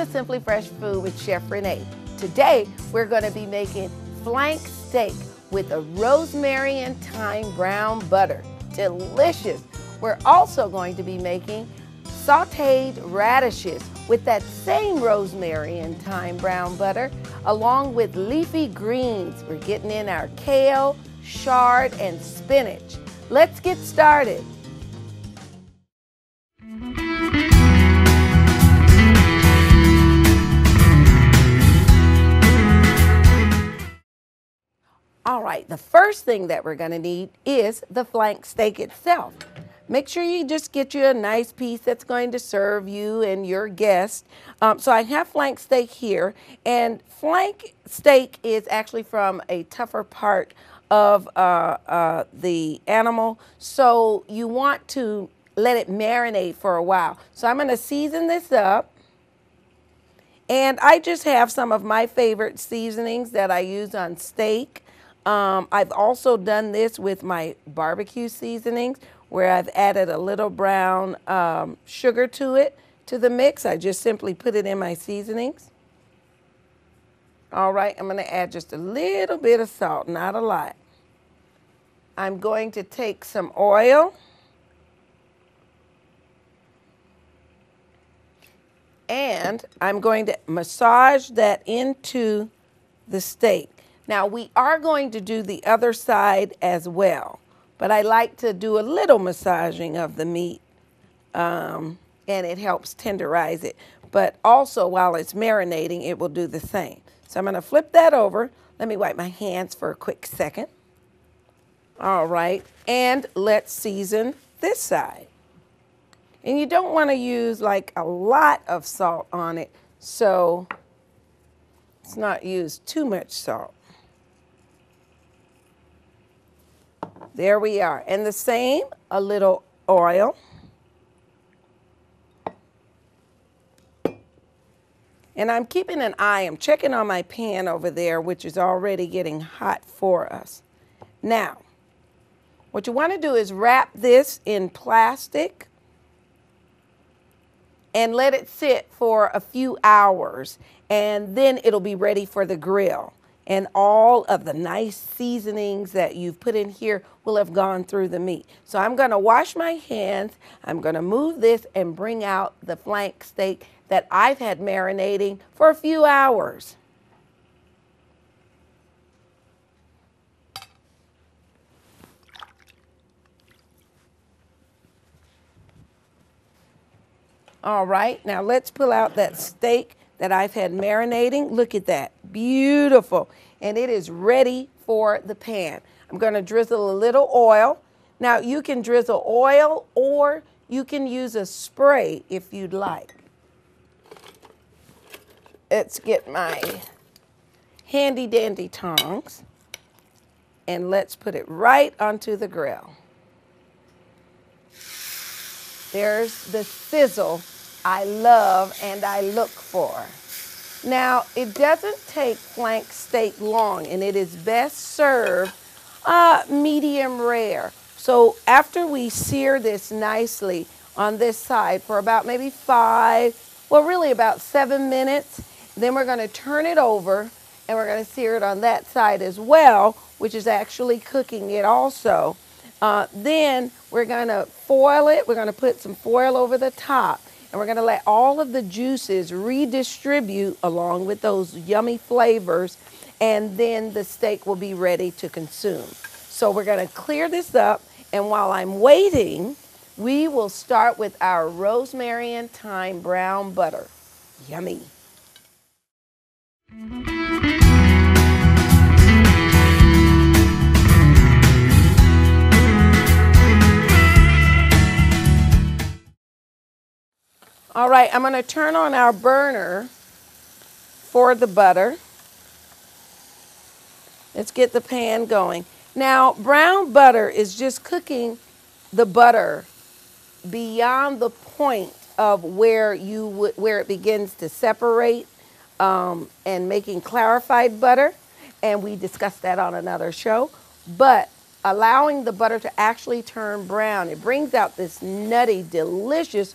to Simply Fresh Food with Chef Renee. Today, we're going to be making flank steak with a rosemary and thyme brown butter. Delicious. We're also going to be making sauteed radishes with that same rosemary and thyme brown butter, along with leafy greens. We're getting in our kale, chard, and spinach. Let's get started. All right, the first thing that we're gonna need is the flank steak itself. Make sure you just get you a nice piece that's going to serve you and your guest. So I have flank steak here, and flank steak is actually from a tougher part of the animal, so you want to let it marinate for a while. So I'm gonna season this up. And I just have some of my favorite seasonings that I use on steak. I've also done this with my barbecue seasonings, where I've added a little brown sugar to the mix. I just simply put it in my seasonings. All right, I'm gonna add just a little bit of salt, not a lot. I'm going to take some oil. And I'm going to massage that into the steak. Now, we are going to do the other side as well, but I like to do a little massaging of the meat, and it helps tenderize it. But also, while it's marinating, it will do the same. So I'm going to flip that over. Let me wipe my hands for a quick second. All right, and let's season this side. And you don't want to use like a lot of salt on it, so let's not use too much salt. There we are. And the same, a little oil. And I'm keeping an eye, I'm checking on my pan over there, which is already getting hot for us. Now, what you want to do is wrap this in plastic and let it sit for a few hours, and then it'll be ready for the grill. And all of the nice seasonings that you've put in here will have gone through the meat. So I'm gonna wash my hands, I'm gonna move this and bring out the flank steak that I've had marinating for a few hours. All right, now let's pull out that steak that I've had marinating. Look at that, beautiful. And it is ready for the pan. I'm gonna drizzle a little oil. Now you can drizzle oil or you can use a spray if you'd like. Let's get my handy dandy tongs and let's put it right onto the grill. There's the sizzle I love and I look for. Now, it doesn't take flank steak long, and it is best served medium rare. So after we sear this nicely on this side for about maybe 5, well, really about 7 minutes, then we're gonna turn it over and we're gonna sear it on that side as well, which is actually cooking it also. Then we're gonna foil it. We're gonna put some foil over the top, and we're gonna let all of the juices redistribute along with those yummy flavors, and then the steak will be ready to consume. So we're gonna clear this up, and while I'm waiting, we will start with our rosemary and thyme brown butter. Yummy. All right, I'm going to turn on our burner for the butter. Let's get the pan going. Now, brown butter is just cooking the butter beyond the point of where it begins to separate and making clarified butter, and we discussed that on another show. But allowing the butter to actually turn brown, it brings out this nutty, delicious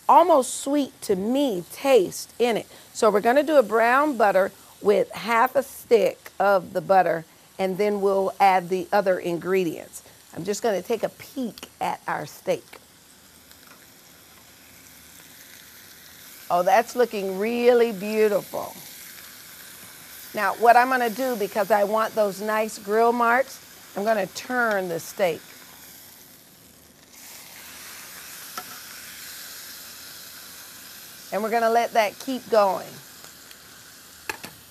almost sweet to me taste in it. So we're going to do a brown butter with half a stick of the butter, and then we'll add the other ingredients. I'm just going to take a peek at our steak. Oh, that's looking really beautiful. Now, what I'm going to do, because I want those nice grill marks, I'm going to turn the steak. And we're going to let that keep going.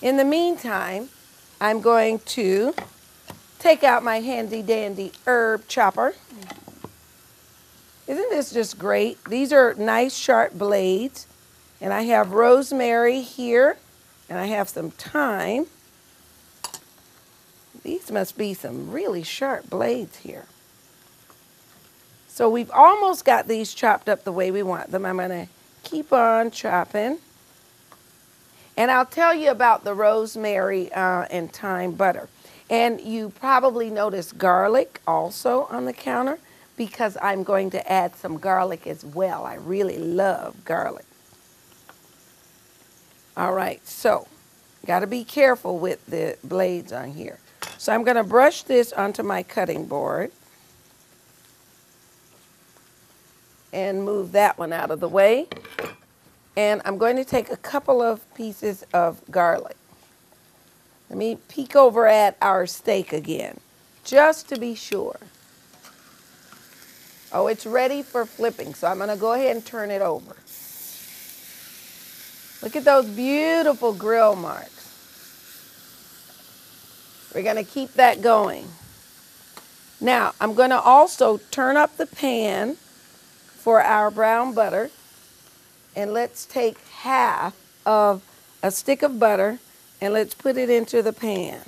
In the meantime, I'm going to take out my handy dandy herb chopper. Isn't this just great? These are nice sharp blades. And I have rosemary here, and I have some thyme. These must be some really sharp blades here. So we've almost got these chopped up the way we want them. I'm going to keep on chopping. And I'll tell you about the rosemary and thyme butter. And you probably noticed garlic also on the counter, because I'm going to add some garlic as well. I really love garlic. All right, so got to be careful with the blades on here. So I'm going to brush this onto my cutting board and move that one out of the way. And I'm going to take a couple of pieces of garlic. Let me peek over at our steak again, just to be sure. Oh, it's ready for flipping, so I'm going to go ahead and turn it over. Look at those beautiful grill marks. We're going to keep that going. Now, I'm going to also turn up the pan for our brown butter. And let's take half of a stick of butter and let's put it into the pan.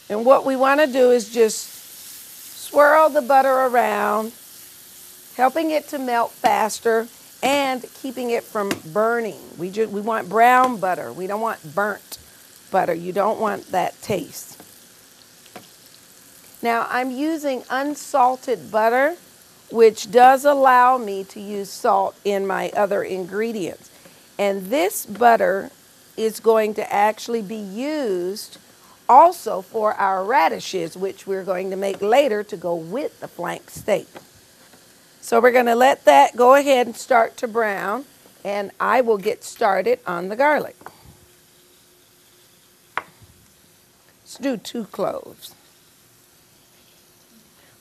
And what we want to do is just swirl the butter around, helping it to melt faster and keeping it from burning. We want brown butter. We don't want burnt butter. You don't want that taste. Now, I'm using unsalted butter, which does allow me to use salt in my other ingredients. And this butter is going to actually be used also for our radishes, which we're going to make later to go with the flank steak. So we're going to let that go ahead and start to brown, and I will get started on the garlic. Let's do 2 cloves.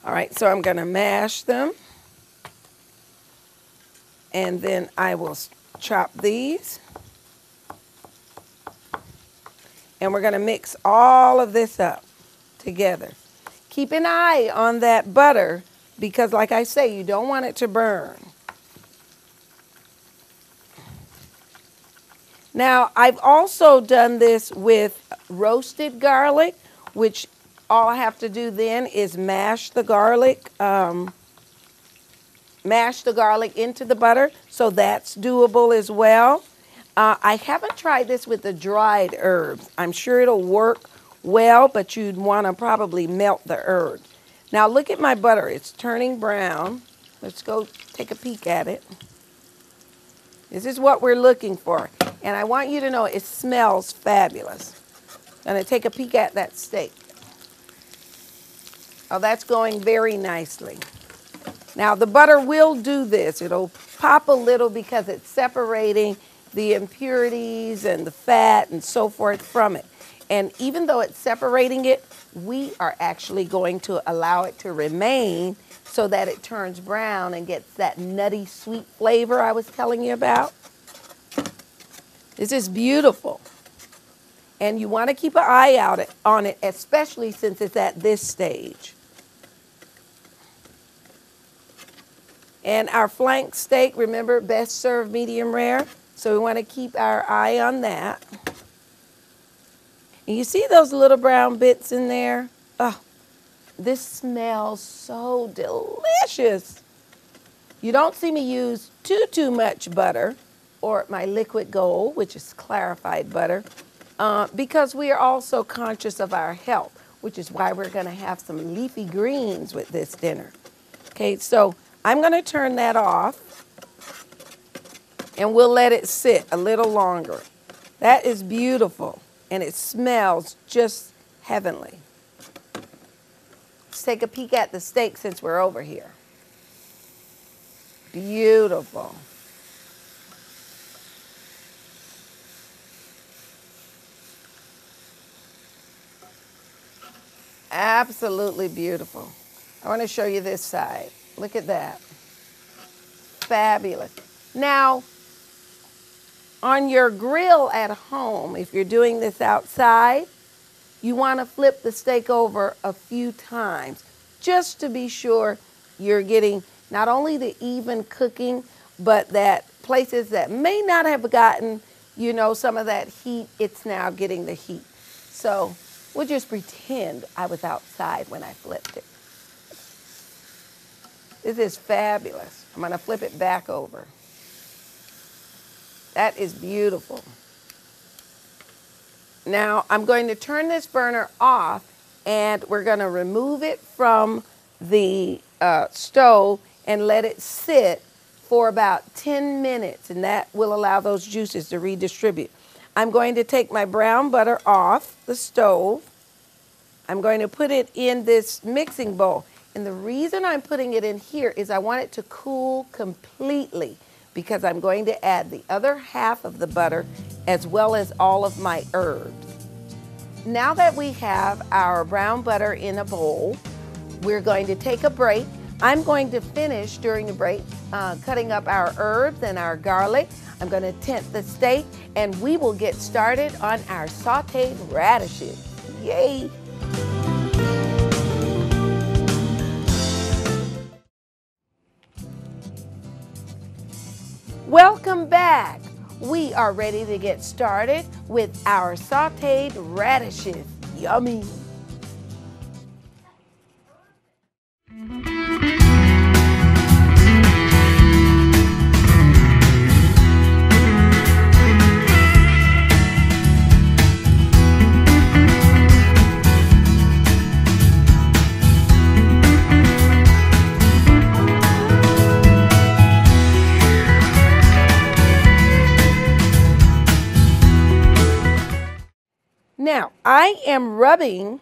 All right, so I'm going to mash them, and then I will chop these. And we're going to mix all of this up together. Keep an eye on that butter because, like I say, you don't want it to burn. Now, I've also done this with roasted garlic, which all I have to do then is mash the garlic into the butter, so that's doable as well. I haven't tried this with the dried herbs. I'm sure it'll work well, but you'd want to probably melt the herbs. Now look at my butter. It's turning brown. Let's go take a peek at it. This is what we're looking for. And I want you to know it smells fabulous. I'm going to take a peek at that steak. Oh, that's going very nicely. Now the butter will do this. It'll pop a little because it's separating the impurities and the fat and so forth from it. And even though it's separating it, we are actually going to allow it to remain so that it turns brown and gets that nutty sweet flavor I was telling you about. This is beautiful. And you want to keep an eye out on it, especially since it's at this stage. And our flank steak, remember, best served medium rare. So we want to keep our eye on that. And you see those little brown bits in there? Oh, this smells so delicious. You don't see me use too much butter or my liquid gold, which is clarified butter, because we are also conscious of our health. which is why we're going to have some leafy greens with this dinner. Okay, so I'm going to turn that off, and we'll let it sit a little longer. That is beautiful, and it smells just heavenly. Let's take a peek at the steak since we're over here. Beautiful. Absolutely beautiful. I want to show you this side. Look at that. Fabulous. Now, on your grill at home, if you're doing this outside, you want to flip the steak over a few times just to be sure you're getting not only the even cooking, but that places that may not have gotten, you know, some of that heat, it's now getting the heat. So we'll just pretend I was outside when I flipped it. This is fabulous. I'm going to flip it back over. That is beautiful. Now I'm going to turn this burner off, and we're going to remove it from the stove and let it sit for about 10 minutes, and that will allow those juices to redistribute. I'm going to take my brown butter off the stove. I'm going to put it in this mixing bowl. And the reason I'm putting it in here is I want it to cool completely, because I'm going to add the other half of the butter as well as all of my herbs. Now that we have our brown butter in a bowl, we're going to take a break. I'm going to finish during the break cutting up our herbs and our garlic. I'm going to tint the steak, and we will get started on our sauteed radishes. Yay! Welcome back. We are ready to get started with our sauteed radishes. Yummy. Now, I am rubbing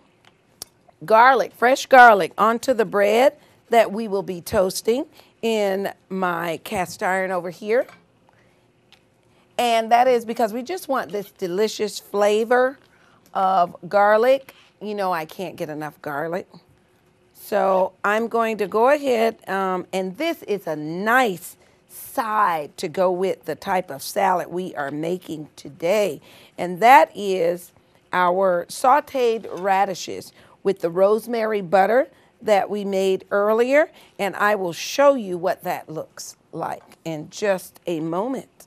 garlic, fresh garlic, onto the bread that we will be toasting in my cast iron over here. And that is because we just want this delicious flavor of garlic. You know, I can't get enough garlic. So I'm going to go ahead, and this is a nice side to go with the type of salad we are making today. And that is our sauteed radishes with the rosemary butter that we made earlier, and I will show you what that looks like in just a moment.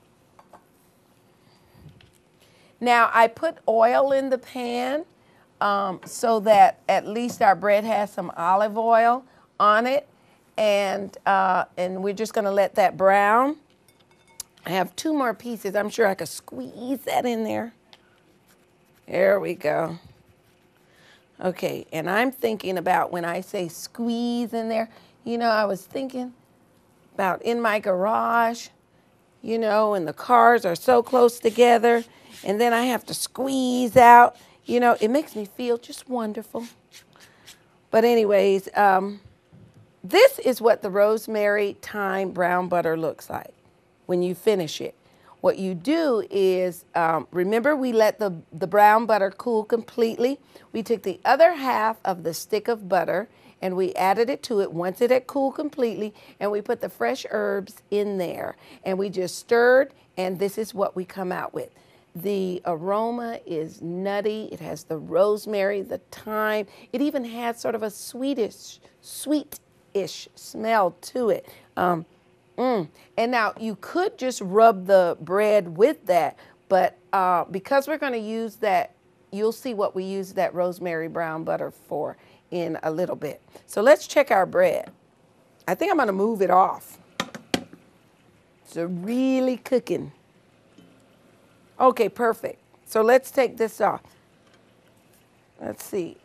Now I put oil in the pan so that at least our bread has some olive oil on it, and we're just going to let that brown. I have 2 more pieces. I'm sure I could squeeze that in there. There we go. Okay, and I'm thinking about when I say squeeze in there, you know, I was thinking about in my garage, you know, and the cars are so close together, and then I have to squeeze out. You know, it makes me feel just wonderful. But anyways, this is what the rosemary thyme brown butter looks like when you finish it. What you do is, remember we let the brown butter cool completely. We took the other half of the stick of butter and we added it to it once it had cooled completely, and we put the fresh herbs in there. And we just stirred, and this is what we come out with. The aroma is nutty. It has the rosemary, the thyme. It even has sort of a sweetish smell to it. And now you could just rub the bread with that, but because we're going to use that, you'll see what we use that rosemary brown butter for in a little bit. So let's check our bread. I think I'm going to move it off. It's really cooking. Okay, perfect. So let's take this off. Let's see.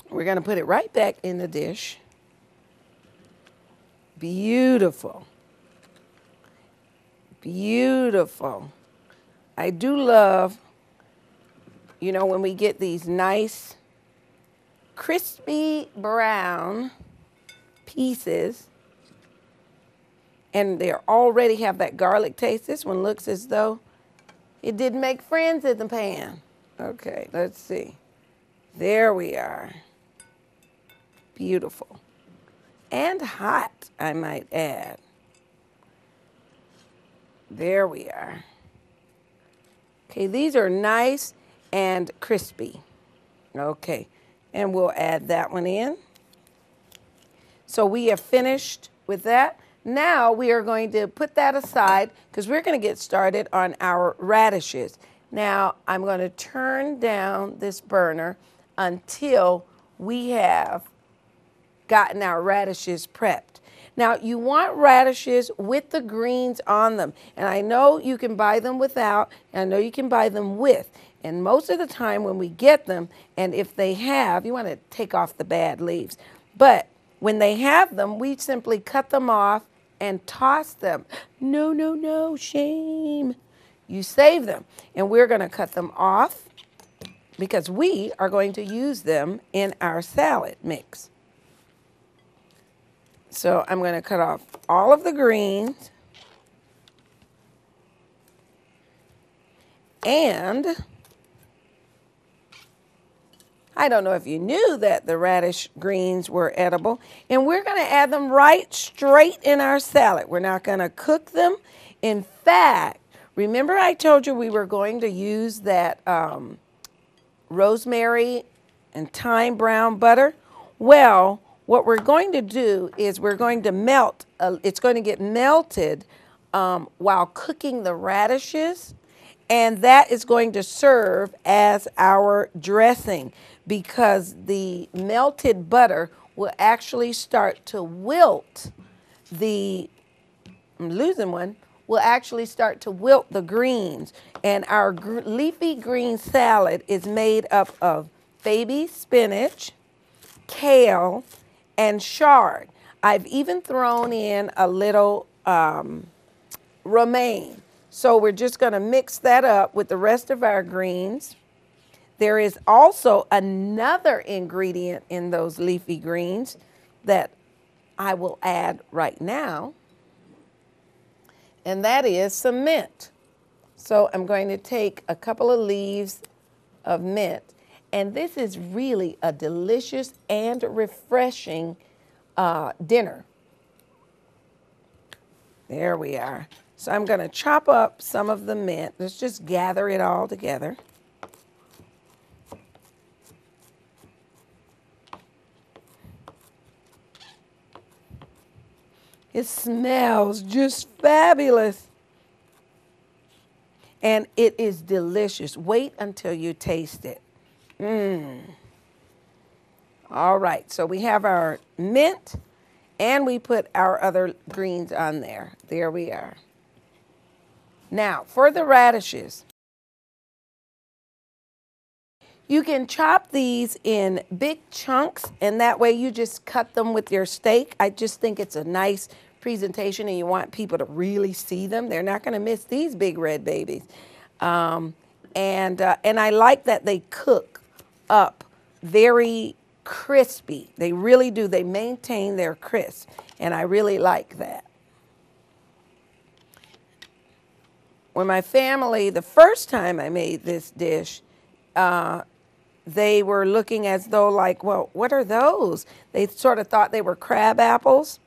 We're going to put it right back in the dish. Beautiful. Beautiful. I do love, you know, when we get these nice crispy brown pieces and they already have that garlic taste. This one looks as though it didn't make friends in the pan. Okay, let's see. There we are. Beautiful. And hot, I might add. There we are. Okay, these are nice and crispy. Okay, and we'll add that one in. So we have finished with that. Now we are going to put that aside because we're going to get started on our radishes. Now I'm going to turn down this burner until we have gotten our radishes prepped. Now you want radishes with the greens on them. And I know you can buy them without, and I know you can buy them with. And most of the time when we get them, and if they have, you want to take off the bad leaves. But when they have them, we simply cut them off and toss them. No, no, no, shame. You save them. And we're going to cut them off because we are going to use them in our salad mix. So I'm going to cut off all of the greens. And I don't know if you knew that the radish greens were edible. And we're going to add them right straight in our salad. We're not going to cook them. In fact, remember I told you we were going to use that rosemary and thyme brown butter? Well, what we're going to do is we're going to melt, it's going to get melted while cooking the radishes, and that is going to serve as our dressing because the melted butter will actually start to wilt the, I'm losing one, will actually start to wilt the greens. And our leafy green salad is made up of baby spinach, kale, and chard. I've even thrown in a little romaine. So we're just going to mix that up with the rest of our greens. There is also another ingredient in those leafy greens that I will add right now, and that is some mint. So I'm going to take a couple of leaves of mint, and this is really a delicious and refreshing dinner. There we are. So I'm going to chop up some of the mint. Let's just gather it all together. It smells just fabulous. And it is delicious. Wait until you taste it. All right, so we have our mint and we put our other greens on there. There we are. Now, for the radishes, you can chop these in big chunks, and that way you just cut them with your steak. I just think it's a nice presentation, and you want people to really see them. They're not going to miss these big red babies. And I like that they cook up very crispy. They really do. They maintain their crisp, and I really like that. When my family, the first time I made this dish, they were looking as though like, well, what are those? They sort of thought they were crab apples.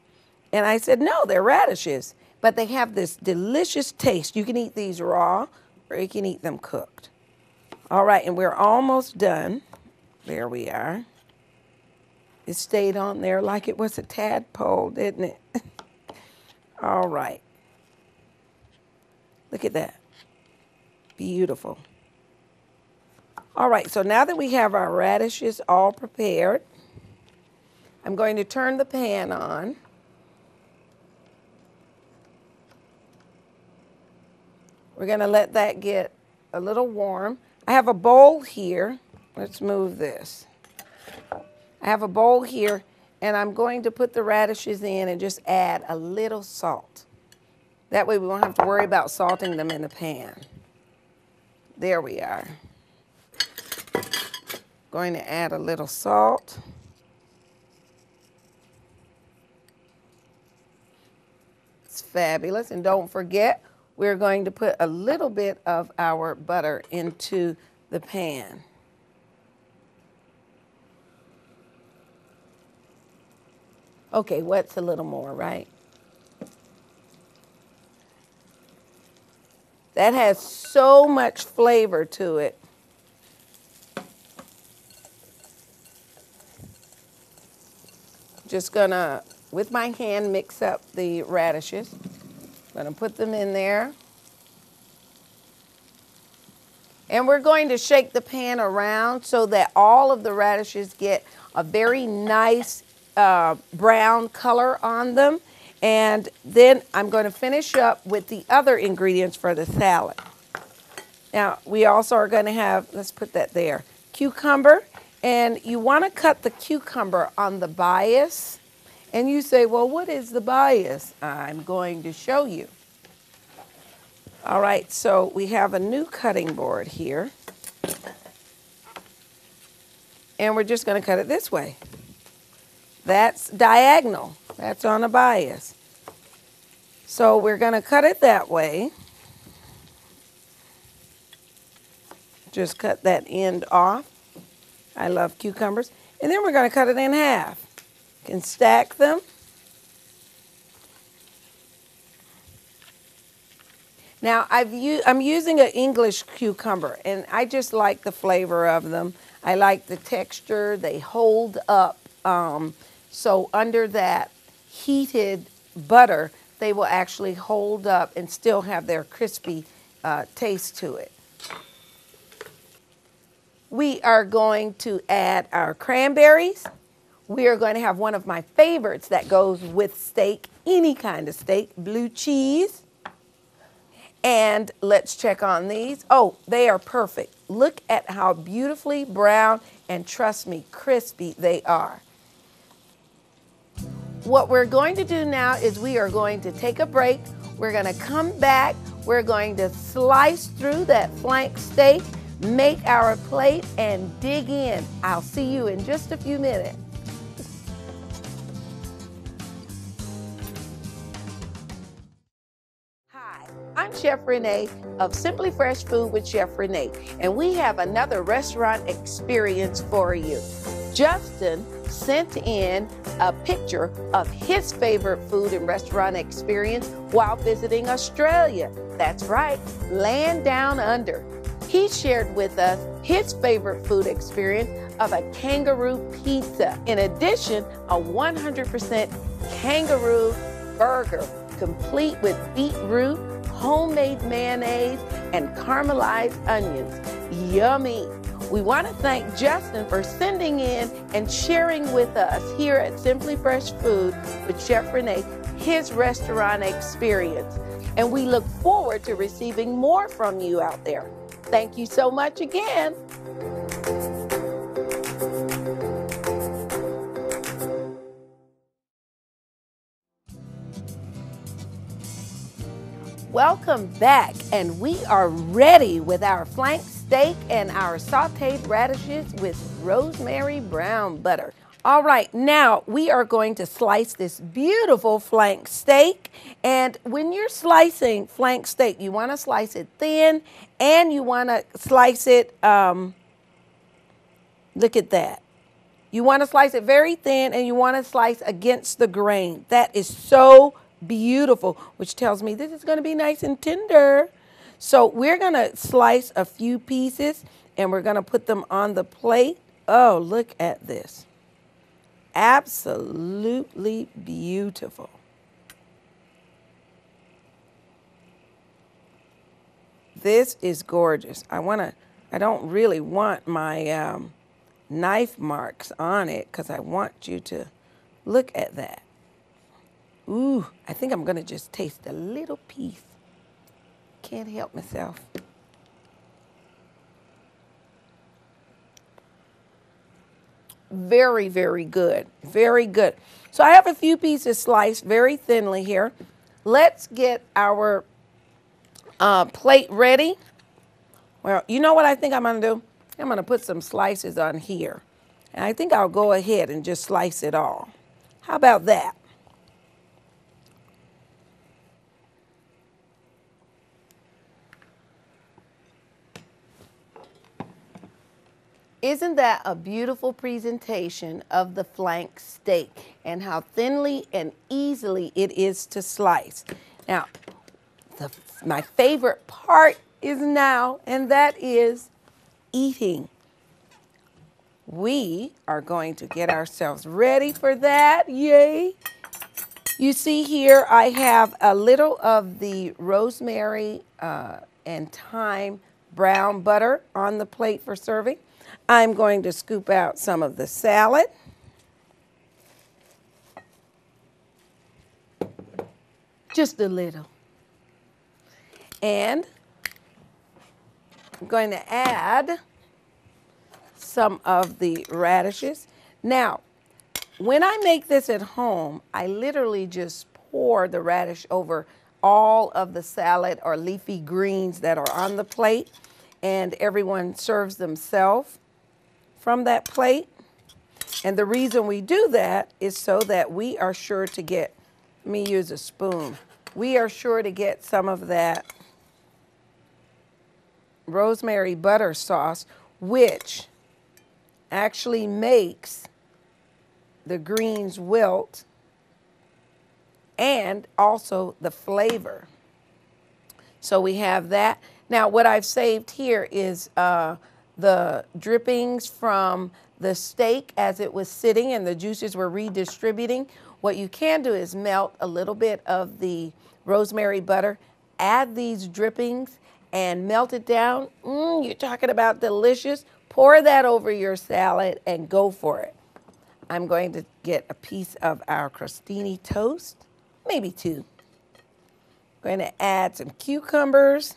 And I said, no, they're radishes. But they have this delicious taste. You can eat these raw or you can eat them cooked. All right, and we're almost done. There we are. It stayed on there like it was a tadpole, didn't it? All right. Look at that. Beautiful. All right, so now that we have our radishes all prepared, I'm going to turn the pan on. We're going to let that get a little warm. I have a bowl here. Let's move this. I have a bowl here, and I'm going to put the radishes in and just add a little salt. That way we won't have to worry about salting them in the pan. There we are. Going to add a little salt. It's fabulous. And don't forget, we're going to put a little bit of our butter into the pan. Okay, what's a little more, right? That has so much flavor to it. Just gonna, with my hand, mix up the radishes. Gonna put them in there. And we're going to shake the pan around so that all of the radishes get a very nice brown color on them. And then I'm going to finish up with the other ingredients for the salad. Now, we also are going to have, let's put that there, cucumber. And you want to cut the cucumber on the bias. And you say, well, what is the bias? I'm going to show you. All right, so we have a new cutting board here. And we're just going to cut it this way. That's diagonal. That's on a bias. So we're going to cut it that way. Just cut that end off. I love cucumbers. And then we're going to cut it in half. You can stack them. Now, I'm using an English cucumber, and I just like the flavor of them. I like the texture. They hold up. So under that heated butter, they will actually hold up and still have their crispy taste to it. We are going to add our cranberries. We are going to have one of my favorites that goes with steak, any kind of steak, blue cheese. And let's check on these. Oh, they are perfect. Look at how beautifully brown and, trust me, crispy they are. What we're going to do now is we are going to take a break. We're going to come back. We're going to slice through that flank steak, make our plate, and dig in. I'll see you in just a few minutes. Hi, I'm Chef Renee of Simply Fresh Food with Chef Renee, and we have another restaurant experience for you. Justin sent in a picture of his favorite food and restaurant experience while visiting Australia. That's right, land down under. He shared with us his favorite food experience of a kangaroo pizza. In addition, a 100% kangaroo burger, complete with beetroot, homemade mayonnaise, and caramelized onions. Yummy! We want to thank Justin for sending in and sharing with us here at Simply Fresh Food with Chef Renee his restaurant experience. And we look forward to receiving more from you out there. Thank you so much again. Welcome back, and we are ready with our flank steak and our sauteed radishes with rosemary brown butter. All right, now we are going to slice this beautiful flank steak. And when you're slicing flank steak, you want to slice it thin and you want to slice it, look at that. You want to slice it very thin and you want to slice against the grain. That is so beautiful, which tells me this is going to be nice and tender. So we're going to slice a few pieces and we're going to put them on the plate. Oh, look at this. Absolutely beautiful. This is gorgeous. I don't really want my knife marks on it because I want you to look at that. Ooh, I think I'm going to just taste a little piece. Can't help myself. very, very good. Very good. So I have a few pieces sliced very thinly here. Let's get our plate ready. Well, you know what I think I'm going to do? I'm going to put some slices on here. And I think I'll go ahead and just slice it all. How about that? Isn't that a beautiful presentation of the flank steak and how thinly and easily it is to slice? Now, my favorite part is now, and that is eating. We are going to get ourselves ready for that. Yay! You see here I have a little of the rosemary and thyme brown butter on the plate for serving. I'm going to scoop out some of the salad. Just a little. And I'm going to add some of the radishes. Now, when I make this at home, I literally just pour the radish over all of the salad or leafy greens that are on the plate, and everyone serves themselves from that plate. And the reason we do that is so that we are sure to get, let me use a spoon, we are sure to get some of that rosemary butter sauce, which actually makes the greens wilt and also the flavor. So we have that. Now what I've saved here is the drippings from the steak as it was sitting and the juices were redistributing. What you can do is melt a little bit of the rosemary butter, add these drippings and melt it down. You're talking about delicious. Pour that over your salad and go for it. I'm going to get a piece of our crostini toast, maybe two. I'm going to add some cucumbers,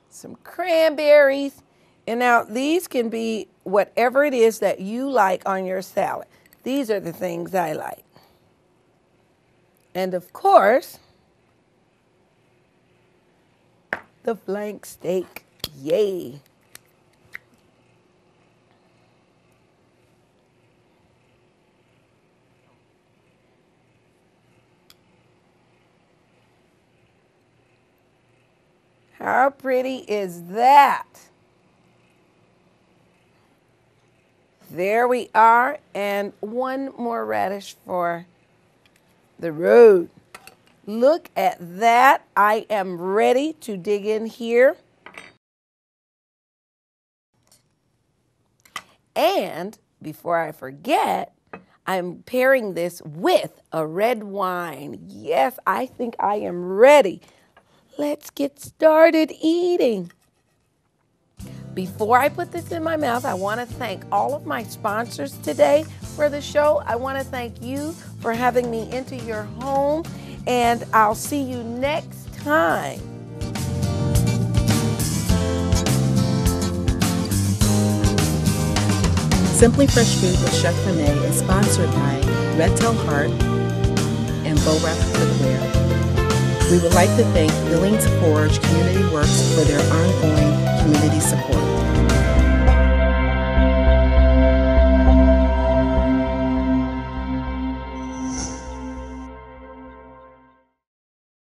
some cranberries, and now these can be whatever it is that you like on your salad. These are the things I like. And of course, the flank steak, yay. How pretty is that? There we are, and one more radish for the road. Look at that. I am ready to dig in here. And before I forget, I'm pairing this with a red wine. Yes, I think I am ready. Let's get started eating. Before I put this in my mouth, I want to thank all of my sponsors today for the show. I want to thank you for having me into your home, and I'll see you next time. Simply Fresh Food with Chef Renee is sponsored by Red Tail Heart and Bow Wrap Cookware. We would like to thank Billings Forge Community Works for their ongoing community support.